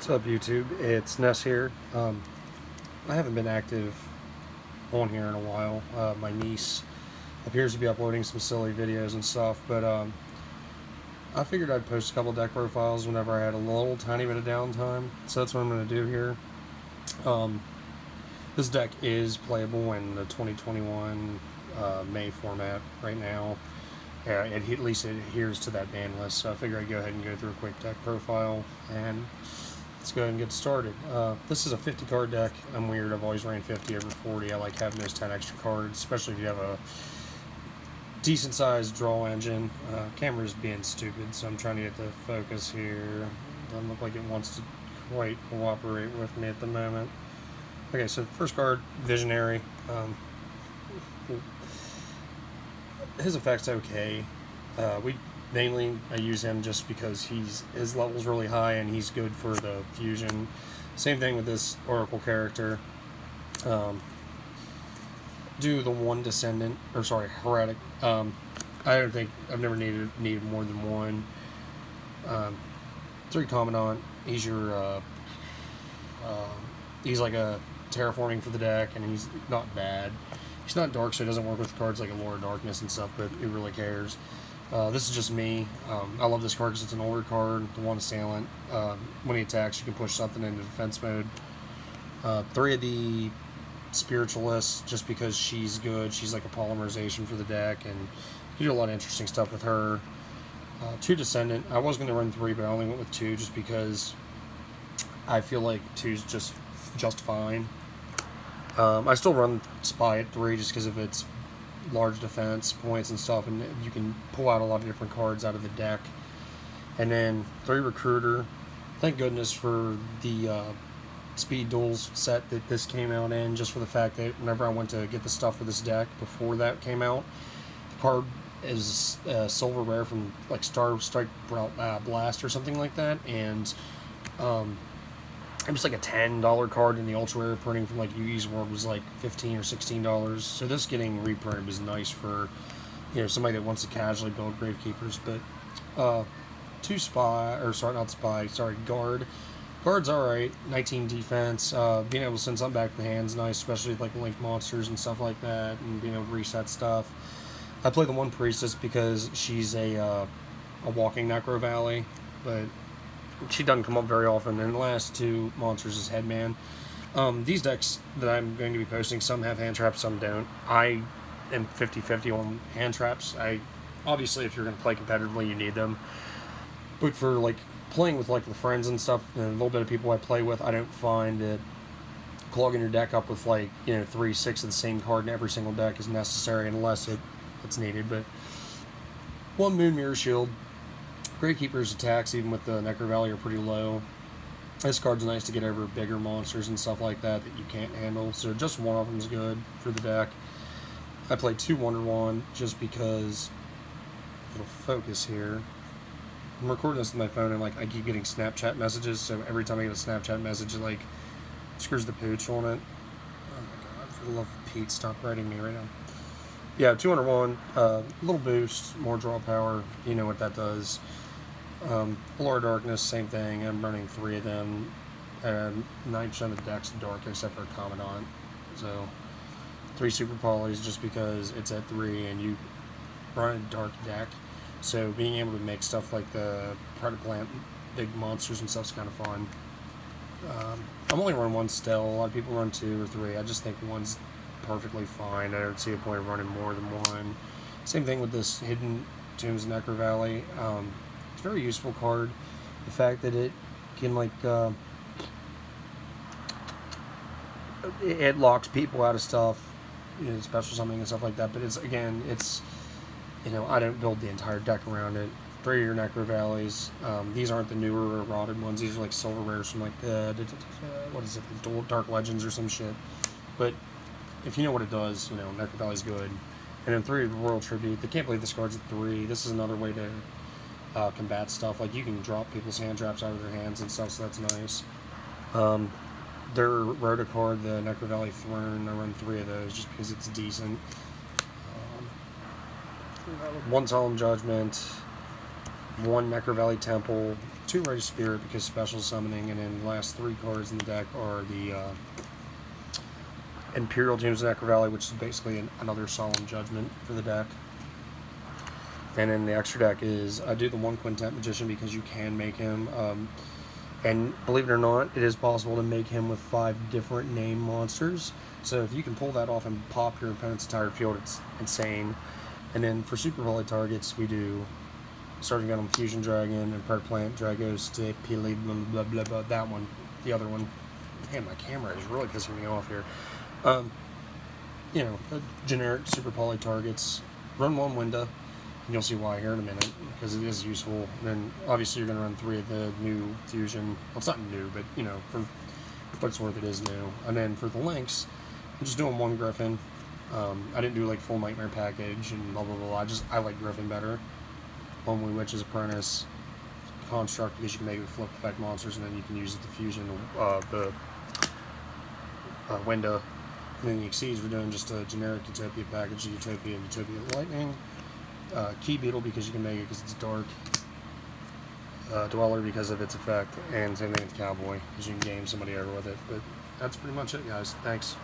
What's up, YouTube? It's Ness here. I haven't been active on here in a while. My niece appears to be uploading some silly videos and stuff, but I figured I'd post a couple deck profiles whenever I had a little tiny bit of downtime. So that's what I'm going to do here. This deck is playable in the 2021 May format right now. At least it adheres to that ban list, so I figure I'd go ahead and go through a quick deck profile, and let's go ahead and get started. This is a 50 card deck. I'm weird, I've always ran 50 over 40. I like having those 10 extra cards, especially if you have a decent sized draw engine. Camera's being stupid, so I'm trying to get the focus here. Doesn't look like it wants to quite cooperate with me at the moment. Okay, so first card, Visionary. His effect's okay. Mainly I use him just because his level's really high and he's good for the fusion. Same thing with this Oracle character. Do the one Descendant, or sorry, Heretic. I don't think I've never needed more than one. 3 Commandant. He's your he's like a terraforming for the deck, and he's not bad. He's not dark, so he doesn't work with cards like Allure of Darkness and stuff, but who really cares? This is just me. I love this card because it's an older card, the one Assailant. When he attacks, you can push something into defense mode. 3 of the Spiritualists, just because she's good. She's like a polymerization for the deck, and you do a lot of interesting stuff with her. 2 Descendant. I was going to run 3, but I only went with 2 just because I feel like 2's just fine. I still run Spy at 3 just because of its large defense points and stuff, and you can pull out a lot of different cards out of the deck. And then 3 Recruiter. Thank goodness for the Speed Duels set that this came out in, just for the fact that whenever I went to get the stuff for this deck before that came out, the card is silver rare from like Star Strike Blast or something like that, and it was like a $10 card, in the ultra rare printing from like Yugi's World was like $15 or $16. So this getting reprinted was nice for, you know, somebody that wants to casually build Gravekeepers. But 2 Spy, or sorry, not Spy, sorry, Guard. Guard's alright. 19 defense. Being able to send something back to the hand's nice, especially with like linked monsters and stuff like that, and being able to reset stuff. I play the 1 Priestess because she's a walking Necro Valley, but she doesn't come up very often. And the last 2 monsters is Headman. These decks that I'm going to be posting, some have hand traps, some don't. I am 50-50 on hand traps. Obviously, if you're going to play competitively, you need them. But for like playing with like the friends and stuff, and a little bit of people I play with, I don't find that clogging your deck up with like, you know, 3-6 of the same card in every single deck is necessary unless it's needed. But 1 Moon Mirror Shield. Gravekeeper's attacks, even with the Necro Valley, are pretty low. This card's nice to get over bigger monsters and stuff like that you can't handle, so just one of them is good for the deck. I play 2 Wonder Wand just because it'll focus here. I'm recording this with my phone, and like I keep getting Snapchat messages, so every time I get a Snapchat message, it like screws the pooch on it. Oh my god, for the love of Pete, stop writing me right now. Yeah, 201, little boost, more draw power, you know what that does. Allure of Darkness, same thing. I'm running 3 of them, and 9% of the deck's dark except for Commandant. So 3 Super Polys just because it's at 3 and you run a dark deck. So being able to make stuff like the Predator Plant, big monsters and stuff's kind of fun. I'm only running 1 Stell. A lot of people run 2 or 3. I just think 1's perfectly fine. I don't see a point of running more than 1. Same thing with this Hidden Tombs Necro Valley. It's a very useful card. The fact that it can like it locks people out of stuff, you know, special summoning and stuff like that. But it's, again, it's, you know, I don't build the entire deck around it. 3 of your Necro Valleys. These aren't the newer or rotted ones. These are like silver rares from like what is it, Dark Legends or some shit. But if you know what it does, you know, Necro Valley's good. And then 3 of the Royal Tribute. They can't believe this card's at 3. This is another way to combat stuff. Like, you can drop people's hand traps out of their hands and stuff, so that's nice. Their Rhoda card, the Necro Valley Throne, I run 3 of those just because it's decent. 1 Solemn Judgment, 1 Necro Valley Temple, 2 Rite of Spirit because special summoning, and then the last 3 cards in the deck are the Imperial Tombs of Necro Valley, which is basically another Solemn Judgment for the deck. And then the extra deck is, I do the 1 Quintet Magician because you can make him, and believe it or not, it is possible to make him with 5 different name monsters. So if you can pull that off and pop your opponent's entire field, it's insane. And then for super volley targets, we do Sergeant Gunham, Fusion Dragon, Impaired Plant, Drago, Stick, Peely, blah, blah, blah, blah, that one. The other one. Man, my camera is really pissing me off here. You know, generic super poly targets. Run 1 Winda, and you'll see why here in a minute, because it is useful. And then, obviously, you're going to run 3 of the new Fusion. Well, it's not new, but, you know, for what it's worth, it is new. And then for the links, I'm just doing 1 Griffin. I didn't do, like, full Nightmare package and blah, blah, blah. I like Griffin better. 1 Witch's Apprentice. Construct, because you can make it with flip effect monsters, and then you can use it to fusion the Winda. And then the Exceeds, we're doing just a generic Utopia package, Utopia and Utopia Lightning. Key Beetle, because you can make it because it's dark. Dweller, because of its effect. And same thing with Cowboy, because you can game somebody over with it. But that's pretty much it, guys. Thanks.